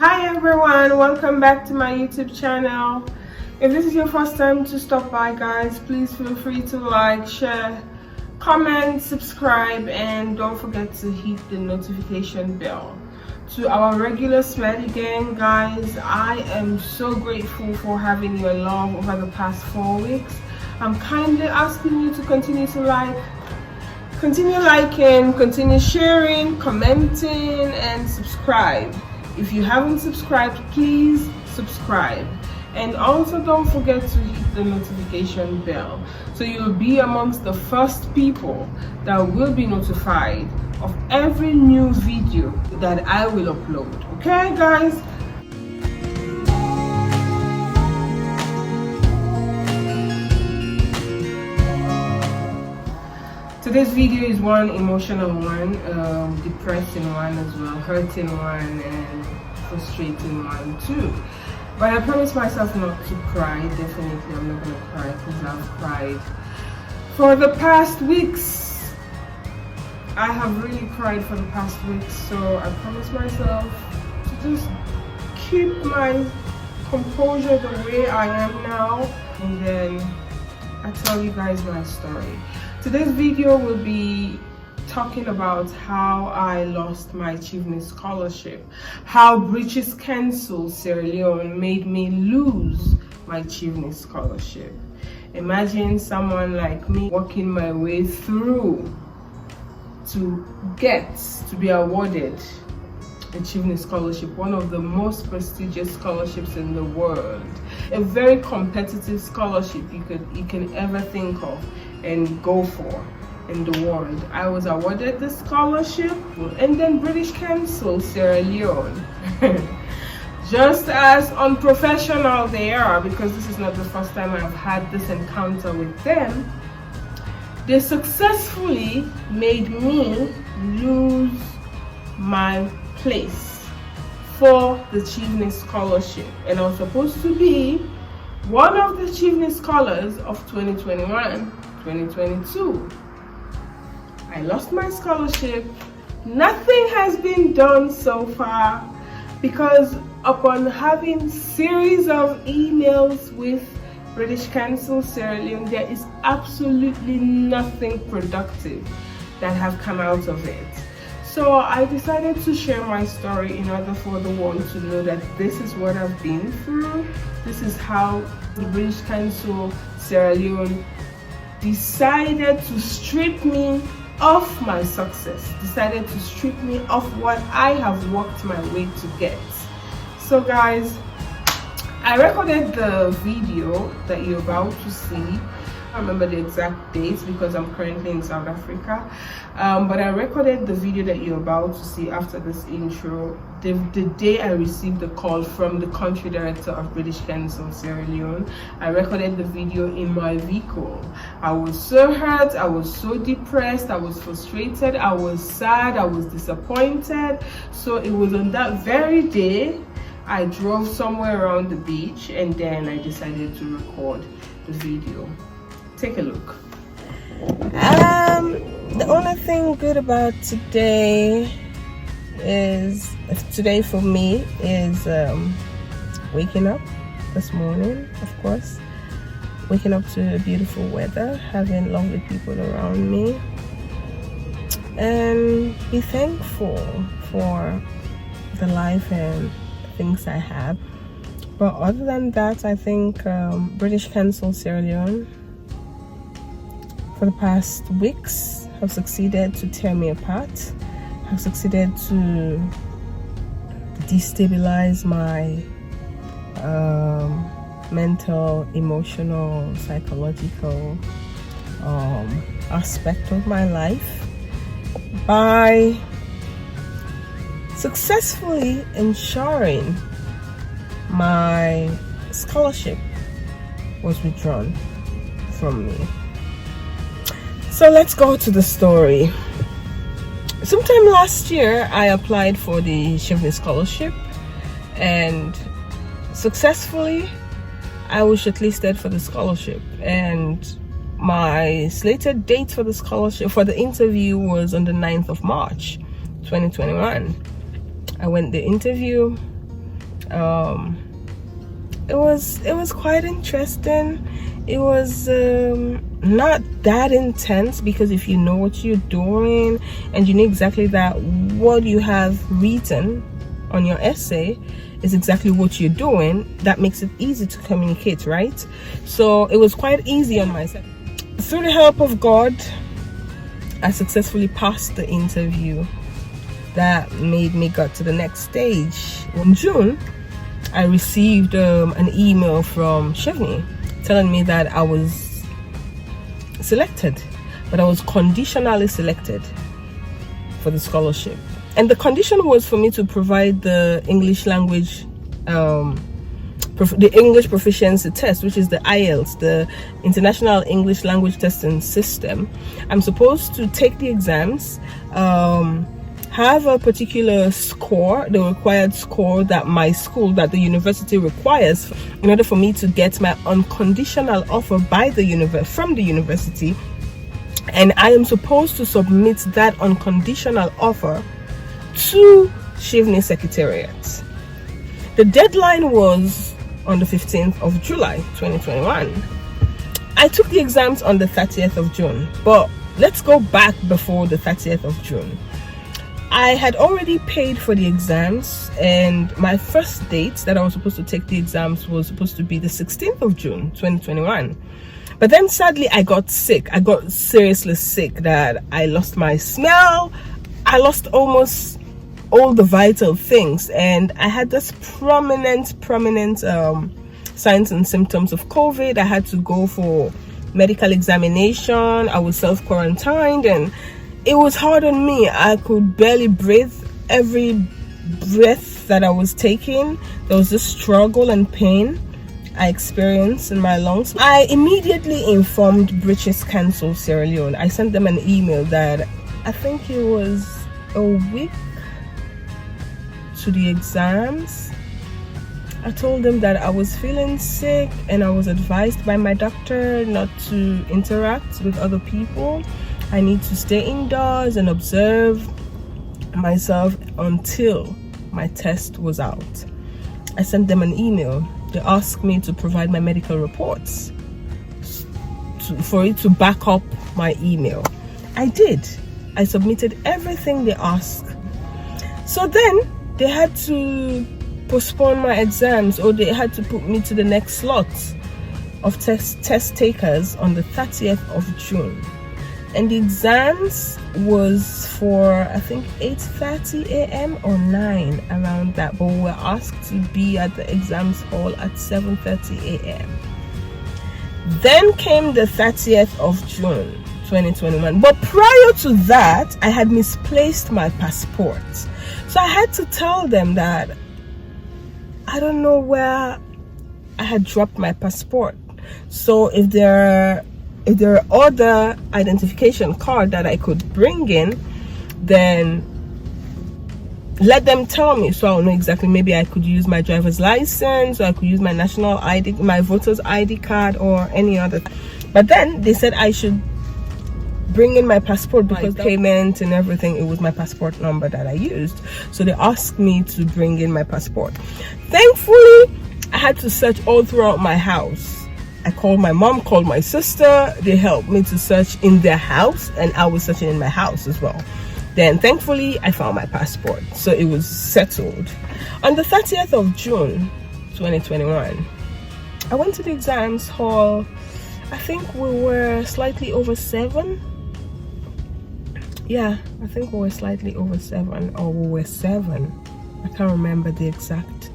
Hi everyone, welcome back to my YouTube channel. If this is your first time to stop by, guys, please feel free to like, share, comment, subscribe, and don't forget to hit the notification bell. To our regular Smelly gang, guys, I am so grateful for having your love over the past 4 weeks. I'm kindly asking you to continue liking, continue sharing, commenting, and subscribe. If you haven't subscribed, please subscribe, and also don't forget to hit the notification bell so you'll be amongst the first people that will be notified of every new video that I will upload. Okay guys, today's video is one emotional one, depressing one as well, hurting one, and frustrating one too. But I promised myself not to cry. Definitely I'm not gonna cry because I've cried for the past weeks. I have really cried for the past weeks, so I promised myself to just keep my composure the way I am now, and then I tell you guys my story. Today's video will be talking about how I lost my achievement scholarship, how British Council Sierra Leone made me lose my achievement scholarship. Imagine someone like me working my way through to be awarded achievement scholarship, one of the most prestigious scholarships in the world, a very competitive scholarship you can ever think of and go for in the world. I was awarded the scholarship, and then British Council Sierra Leone, just as unprofessional they are, because this is not the first time I've had this encounter with them, they successfully made me lose my place for the achievement scholarship, and I was supposed to be one of the achievement scholars of 2021-2022. I lost my scholarship. Nothing has been done so far, because upon having series of emails with British Council Sierra Leone, there is absolutely nothing productive that have come out of it. So I decided to share my story in order for the world to know that this is what I've been through. This is how the British Council Sierra Leone decided to strip me of my success, decided to strip me of what I have worked my way to get. So guys, I recorded the video that you're about to see. I remember the exact dates because I'm currently in South Africa, but I recorded the video that you're about to see after this intro the day I received the call from the country director of British Council Sierra Leone. I recorded the video in my vehicle. I was so hurt, I was so depressed, I was frustrated, I was sad, I was disappointed. So it was on that very day I drove somewhere around the beach, and then I decided to record the video. Take a look. The only thing good about today for me is waking up this morning, of course, waking up to beautiful weather, having lovely people around me, and be thankful for the life and things I have. But other than that, I think British Council Sierra Leone for the past weeks have succeeded to tear me apart, have succeeded to destabilize my mental, emotional, psychological aspect of my life by successfully ensuring my scholarship was withdrawn from me. So let's go to the story. Sometime last year, I applied for the achievement scholarship, and successfully I was shortlisted for the scholarship, and my slated date for the scholarship, for the interview, was on the 9th of March 2021. I went the interview, It was quite interesting. It was not that intense, because if you know what you're doing and you know exactly that what you have written on your essay is exactly what you're doing, that makes it easy to communicate, right? So it was quite easy on myself. Through the help of God, I successfully passed the interview. That made me go to the next stage. In June, I received an email from Chevney telling me that I was selected, but I was conditionally selected for the scholarship. And the condition was for me to provide the English language, the English proficiency test, which is the IELTS, the International English Language Testing System. I'm supposed to take the exams, have a particular score, the required score that my school, that the university requires in order for me to get my unconditional offer from the university. And I am supposed to submit that unconditional offer to Chivney Secretariat. The deadline was on the 15th of July 2021. I took the exams on the 30th of June, but let's go back before the 30th of June. I had already paid for the exams, and my first date that I was supposed to take the exams was supposed to be the 16th of June 2021. But then sadly I got sick. I got seriously sick, that I lost my smell. I lost almost all the vital things, and I had this prominent signs and symptoms of COVID. I had to go for medical examination. I was self-quarantined, and it was hard on me. I could barely breathe. Every breath that I was taking, there was this struggle and pain I experienced in my lungs. I immediately informed British Council Sierra Leone. I sent them an email that I think it was a week to the exams. I told them that I was feeling sick, and I was advised by my doctor not to interact with other people. I need to stay indoors and observe myself until my test was out. I sent them an email. They asked me to provide my medical reports for it to back up my email. I did. I submitted everything they asked. So then they had to postpone my exams, or they had to put me to the next slot of test takers on the 30th of June. And the exams was for, I think, 8:30 a.m. or 9, around that, but we were asked to be at the exams hall at 7:30 a.m. Then came the 30th of June 2021, but prior to that I had misplaced my passport. So I had to tell them that I don't know where I had dropped my passport. So if there are other identification card that I could bring in, then let them tell me, so I'll know exactly. Maybe I could use my driver's license, or I could use my national ID, my voter's ID card, or any other. But then they said I should bring in my passport, because payment and everything, it was my passport number that I used. So they asked me to bring in my passport. Thankfully, I had to search all throughout my house. I called my mom, called my sister. They helped me to search in their house, and I was searching in my house as well. Then thankfully I found my passport, so it was settled. On the 30th of June 2021, I went to the exams hall. I think we were slightly over 7. Yeah, I think we were slightly over 7, or we were 7. I can't remember the exact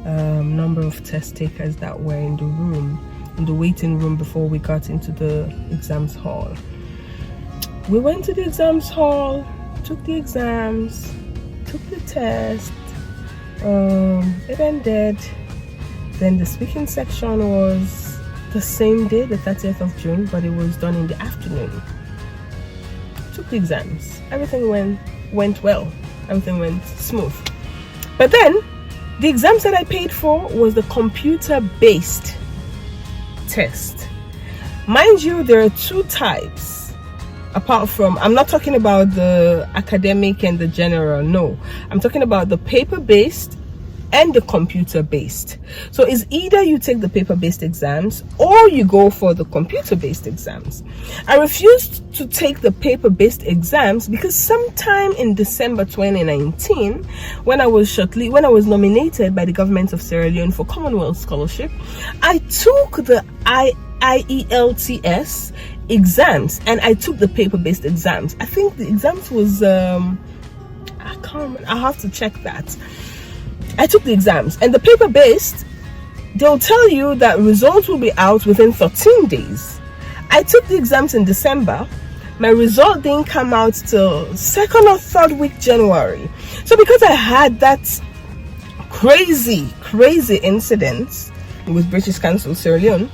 number of test takers that were in the room, in the waiting room, before we got into the exams hall. We went to the exams hall, took the exams, took the test. It ended. Then the speaking section was the same day, the 30th of June, but it was done in the afternoon. Took the exams. Everything went well. Everything went smooth. But then the exams that I paid for was the computer-based test. Mind you, there are 2 types. Apart from, I'm not talking about the academic and the general, no. I'm talking about the paper-based and the computer-based. So it's either you take the paper-based exams or you go for the computer-based exams. I refused to take the paper-based exams because sometime in December 2019, when I was nominated by the government of Sierra Leone for Commonwealth Scholarship, I took the IELTS exams and I took the paper-based exams. I think the exams was I can't remember. I'll have to check that. I took the exams, and the paper-based, they'll tell you that results will be out within 13 days. I took the exams in December. My result didn't come out till 2nd or 3rd week January. So because I had that crazy incident with British Council Sierra Leone,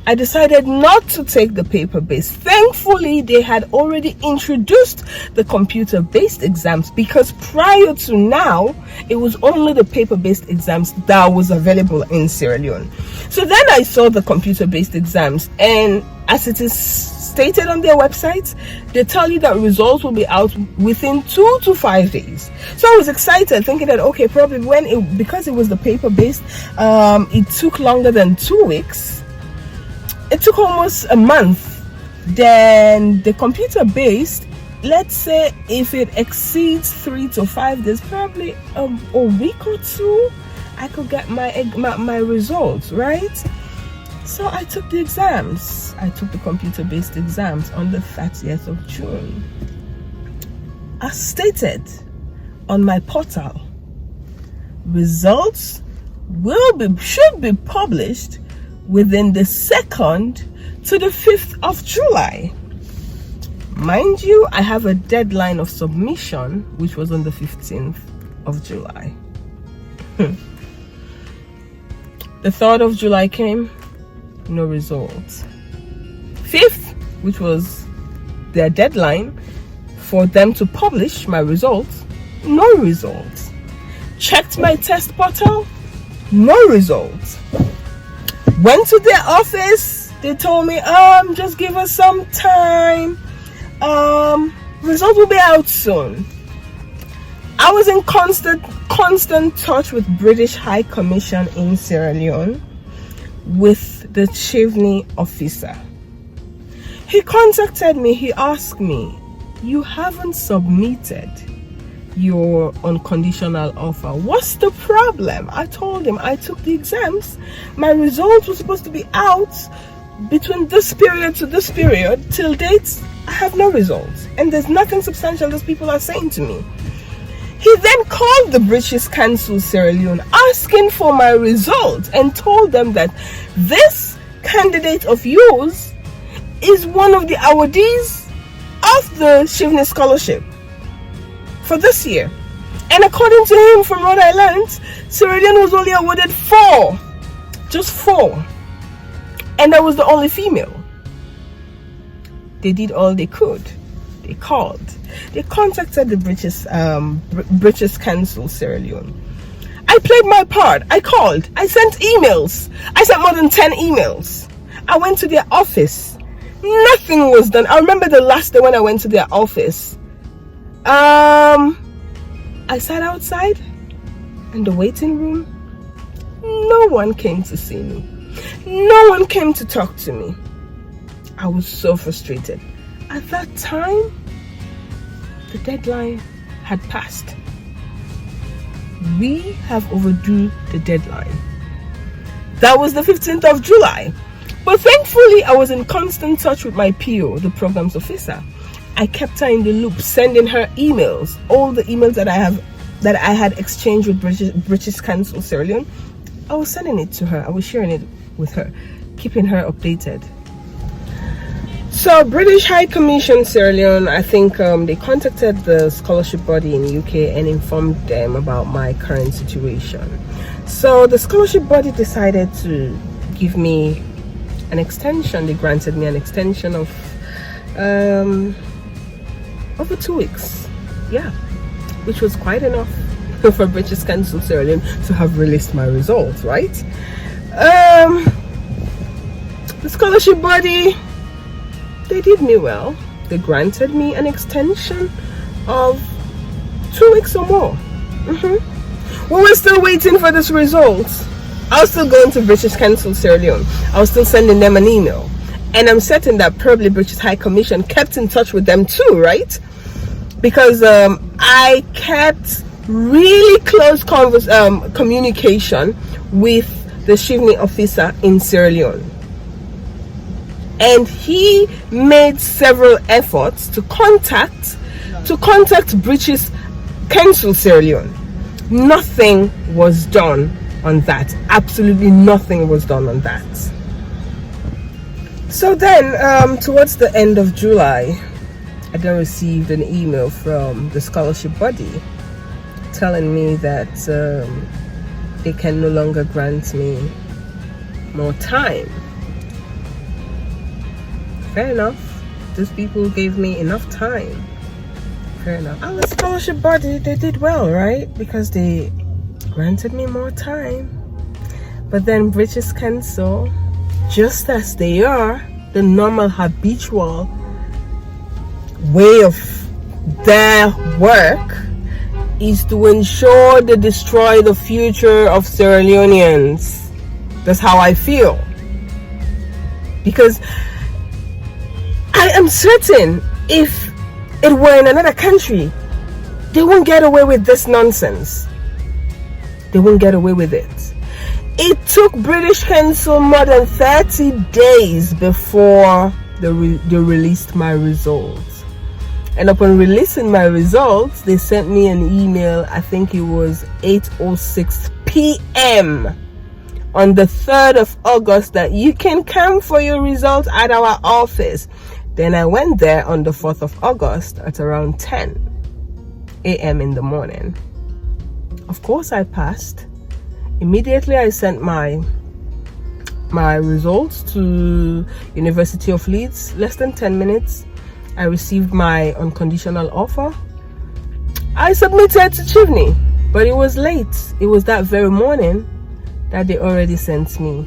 I decided not to take the paper-based. Thankfully, they had already introduced the computer-based exams, because prior to now, it was only the paper-based exams that was available in Sierra Leone. So then I saw the computer-based exams, and as it is stated on their website, they tell you that results will be out within 2 to 5 days. So I was excited, thinking that okay, probably because it was the paper-based, it took longer than 2 weeks. It took almost a month. Then the computer-based, let's say if it exceeds 3 to 5 days, probably a week or two, I could get my results, right? So I took the exams. I took the computer-based exams on the 30th of June. As stated on my portal, results should be published within the 2nd to the 5th of July. Mind you, I have a deadline of submission, which was on the 15th of July. The 3rd of July came, no results. 5th, which was their deadline for them to publish my results, no results. Checked my test portal, no results. Went to their office, they told me, just give us some time. Results will be out soon. I was in constant touch with British High Commission in Sierra Leone with the Chivney officer. He contacted me, he asked me, you haven't submitted your unconditional offer. What's the problem? I told him I took the exams. My results were supposed to be out between this period to this period. Till date, I have no results. And there's nothing substantial these people are saying to me. He then called the British Council Sierra Leone asking for my results and told them that this candidate of yours is one of the awardees of the Chivney Scholarship for this year. And according to him, from what I learned, Sierra Leone was only awarded 4, just 4, and I was the only female. They did all they could. They called, they contacted the British Council Sierra Leone. I played my part. I called, I sent emails. I sent more than 10 emails. I went to their office. Nothing was done. I remember the last day when I went to their office, I sat outside in the waiting room. No one came to see me. No one came to talk to me. I was so frustrated. At that time, the deadline had passed. We have overdue the deadline. That was the 15th of July. But thankfully, I was in constant touch with my PO, the programs officer. I kept her in the loop, sending her emails, all the emails that I had exchanged with British Council Sierra Leone. I was sending it to her. I was sharing it with her, keeping her updated. So British High Commission Sierra Leone, I think they contacted the scholarship body in UK and informed them about my current situation. So the scholarship body decided to give me an extension. They granted me an extension of over 2 weeks, yeah, which was quite enough for British Council Sierra Leone to have released my results, right? The scholarship body, they did me well. They granted me an extension of 2 weeks or more, We were still waiting for this result. I was still going to British Council Sierra Leone. I was still sending them an email. And I'm certain that probably British High Commission kept in touch with them too, right? Because I kept really close communication with the Shivni officer in Sierra Leone. And he made several efforts to contact British Council Sierra Leone. Nothing was done on that. Absolutely nothing was done on that. So then, towards the end of July, I then received an email from the scholarship body telling me that they can no longer grant me more time. Fair enough. These people gave me enough time. Fair enough. Our scholarship body, they did well, right? Because they granted me more time. But then British Council, just as they are, the normal habitual way of their work is to ensure they destroy the future of Sierra Leoneans. That's how I feel. Because I am certain if it were in another country, they won't get away with this nonsense. They won't get away with it. It took British Council more than 30 days before they released my results. And upon releasing my results, they sent me an email, I think it was 8:06 p.m. on the 3rd of August that you can come for your results at our office. Then I went there on the 4th of August at around 10 a.m. in the morning. Of course I passed. Immediately I sent my results to University of Leeds. Less than 10 minutes, I received my unconditional offer. I submitted to Chivney, but it was late. It was that very morning that they already sent me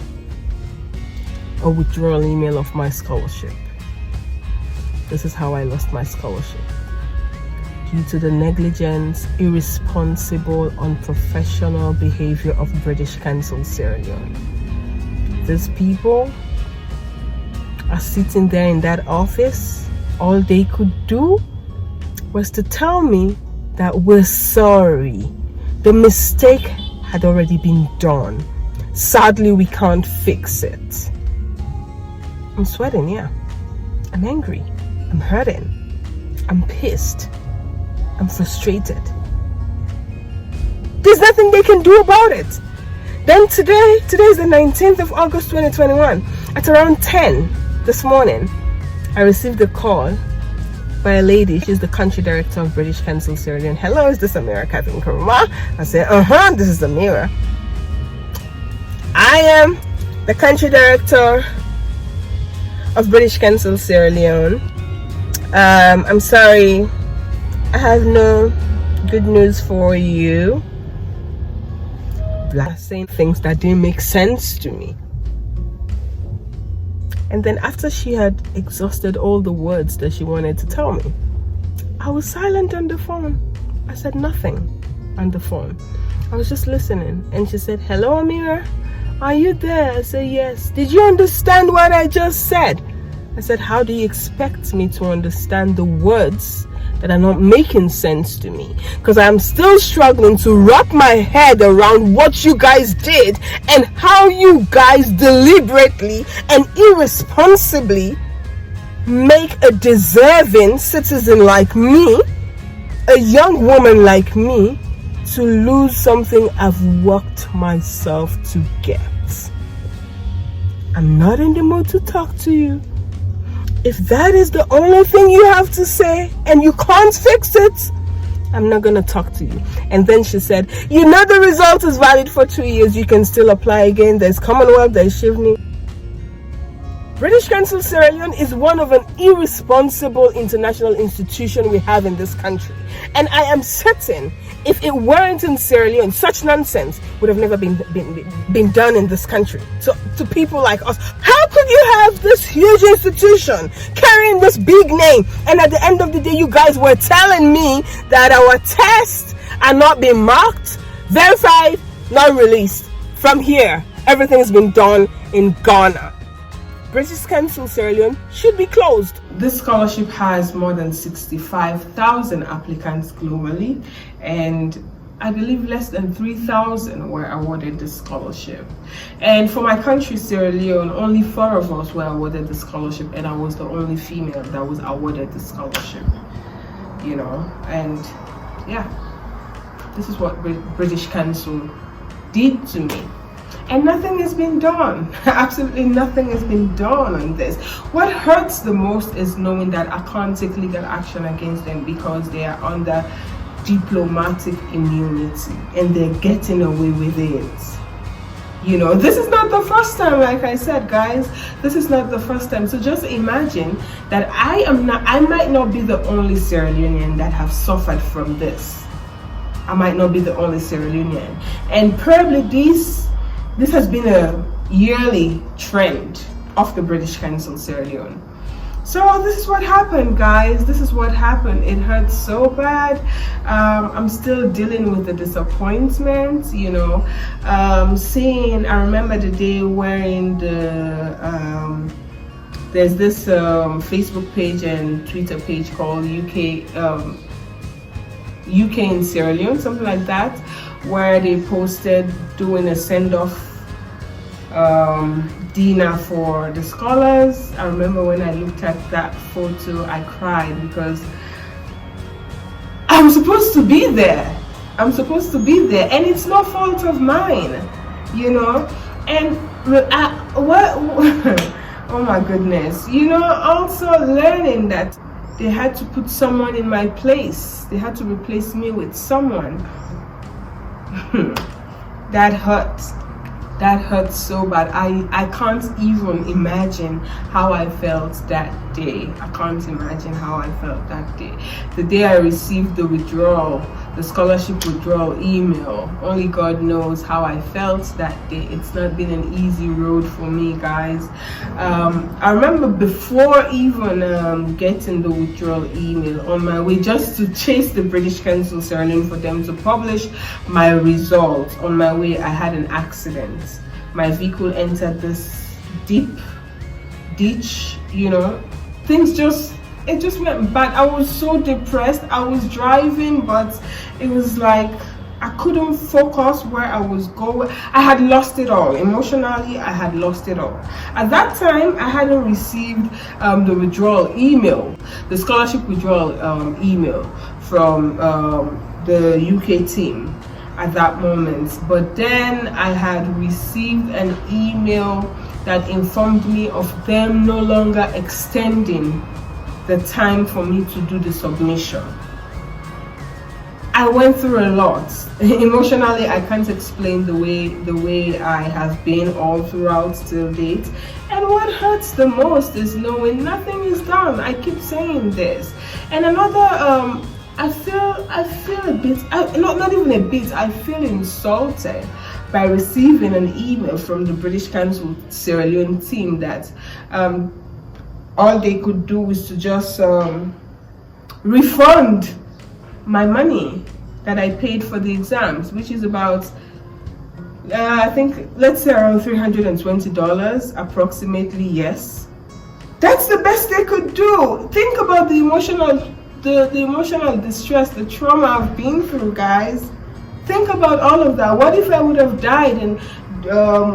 a withdrawal email of my scholarship. This is how I lost my scholarship. Due to the negligent, irresponsible, unprofessional behavior of British Council Sierra Leone. These people are sitting there in that office. All they could do was to tell me that we're sorry. The mistake had already been done. Sadly, we can't fix it. I'm sweating, yeah. I'm angry. I'm hurting. I'm pissed. I'm frustrated. There's nothing they can do about it. Then today is the 19th of August 2021. At around 10 this morning, I received a call by a lady. She's the country director of British Council Sierra Leone. Hello, is this Amira Catherine Kuruma? I said, this is Amira. I am the country director of British Council Sierra Leone. I'm sorry, I have no good news for you. Saying things that didn't make sense to me. And then after she had exhausted all the words that she wanted to tell me, I was silent on the phone. I said nothing on the phone. I was just listening. And she said, hello, Amira, are you there? I said, yes. Did you understand what I just said? I said, how do you expect me to understand the words that are not making sense to me? Because I'm still struggling to wrap my head around what you guys did and how you guys deliberately and irresponsibly make a deserving citizen like me, a young woman like me, to lose something I've worked myself to get. I'm not in the mood to talk to you. If that is the only thing you have to say and you can't fix it, I'm not going to talk to you. And then she said, you know the result is valid for 2 years. You can still apply again. There's Commonwealth, there's Shivni. British Council Sierra Leone is one of an irresponsible international institution we have in this country. And I am certain if it weren't in Sierra Leone, such nonsense would have never been done in this country. So to people like us, how could you have this huge institution carrying this big name, and at the end of the day you guys were telling me that our tests are not being marked Verified, not released. From here, everything has been done in Ghana. British Council Sierra Leone should be closed. This scholarship has more than 65,000 applicants globally, and I believe less than 3,000 were awarded the scholarship. And for my country, Sierra Leone, only 4 of us were awarded the scholarship, and I was the only female that was awarded the scholarship. You know, and yeah, this is what British Council did to me. And nothing has been done. Absolutely nothing has been done on this. What hurts the most is knowing that I can't take legal action against them because they are under diplomatic immunity and they're getting away with it. You know, this is not the first time, like I said, guys. This is not the first time. So just imagine that I might not be the only Sierra Leonean that have suffered from this. I might not be the only Sierra Leonean. And probably this has been a yearly trend of the British Council Sierra Leone. So this is what happened, guys. This is what happened. It hurts so bad. I'm still dealing with the disappointment, you know. I remember the day wearing there's this Facebook page and Twitter page called UK in Sierra Leone, something like that, where they posted doing a send-off dinner for the scholars. I remember when I looked at that photo, I cried because I'm supposed to be there. I'm supposed to be there, and it's no fault of mine, you know. And oh my goodness, you know, also learning that they had to put someone in my place. They had to replace me with someone. That hurts. That hurts so bad. I can't even imagine how I felt that day. I can't imagine how I felt that day. The day I received the scholarship withdrawal email, only God knows how I felt that day. It's not been an easy road for me, guys. I remember before even getting the withdrawal email, on my way just to chase the British Council Sierra Leone for them to publish my results, on my way I had an accident. My vehicle entered this deep ditch, you know. It just went bad. I was so depressed. I was driving, but it was like I couldn't focus where I was going. I had lost it all. Emotionally, I had lost it all. At that time, I hadn't received the withdrawal email, the scholarship withdrawal email from the UK team at that moment. But then I had received an email that informed me of them no longer extending the time for me to do the submission. I went through a lot. Emotionally, I can't explain the way I have been all throughout till date. And what hurts the most is knowing nothing is done. I keep saying this. And another, I feel a bit, not even a bit, I feel insulted by receiving an email from the British Council Sierra Leone team that all they could do is to just refund my money that I paid for the exams, which is about I think, let's say around $320 approximately. Yes, that's the best they could do. Think about the emotional distress, the trauma I've been through, guys. Think about all of that. What if I would have died and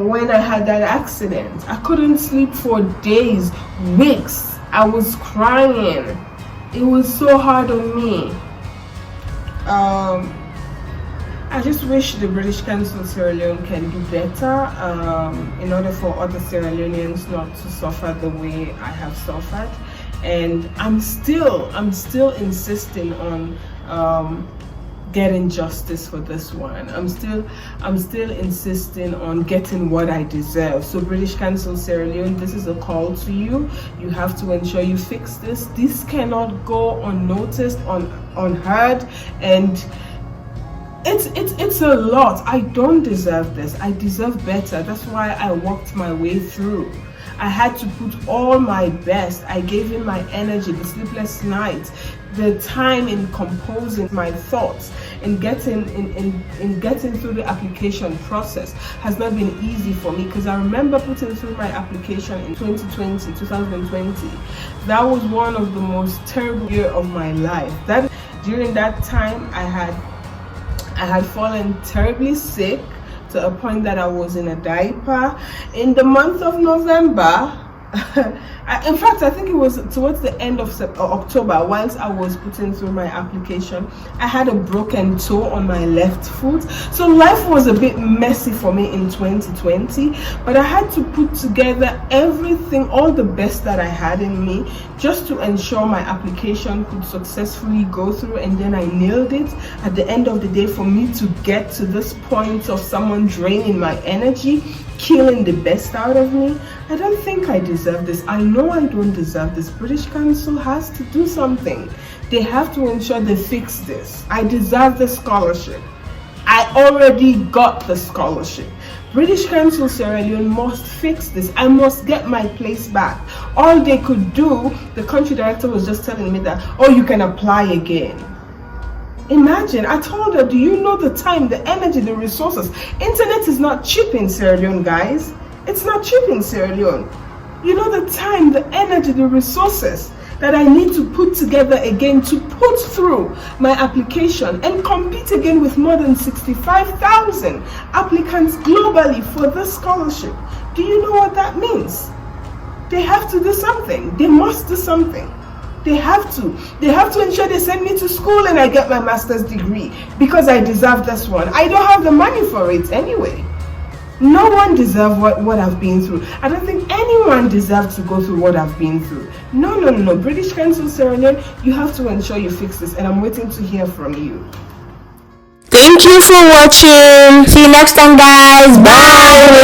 when I had that accident? I couldn't sleep for days, weeks. I was crying. It was so hard on me. I just wish the British Council Sierra Leone can do better in order for other Sierra Leoneans not to suffer the way I have suffered. And I'm still insisting on getting justice for this one. I'm still insisting on getting what I deserve. So British Council Sierra Leone, this is a call to you. You have to ensure you fix this. This cannot go unnoticed, unheard, and it's a lot. I don't deserve this. I deserve better. That's why I walked my way through. I had to put all my best. I gave in my energy, the sleepless nights, the time in composing my thoughts and getting getting through the application process has not been easy for me, because I remember putting through my application in 2020. That was one of the most terrible years of my life. That during that time I had fallen terribly sick to a point that I was in a diaper. In the month of November, in fact, I think it was towards the end of October, whilst I was putting through my application, I had a broken toe on my left foot. So life was a bit messy for me in 2020, but I had to put together everything, all the best that I had in me, just to ensure my application could successfully go through. And then I nailed it. At the end of the day, for me to get to this point of someone draining my energy, killing the best out of me, I don't think I deserve this. I know I don't deserve this. British Council has to do something. They have to ensure they fix this. I deserve the scholarship. I already got the scholarship. British Council Sierra Leone must fix this. I must get my place back. All they could do, the country director was just telling me that, oh, you can apply again. Imagine, I told her, do you know the time, the energy, the resources? Internet is not cheap in Sierra Leone, guys. It's not cheap in Sierra Leone. You know the time, the energy, the resources that I need to put together again to put through my application and compete again with more than 65,000 applicants globally for this scholarship. Do you know what that means? They have to do something. They must do something. They have to ensure they send me to school and I get my master's degree, because I deserve this one. I don't have the money for it anyway. No one deserves what I've been through. I don't think anyone deserves to go through what I've been through. No. British Council Sierra Leone, you have to ensure you fix this, and I'm waiting to hear from you. Thank you for watching. See you next time, guys. Bye.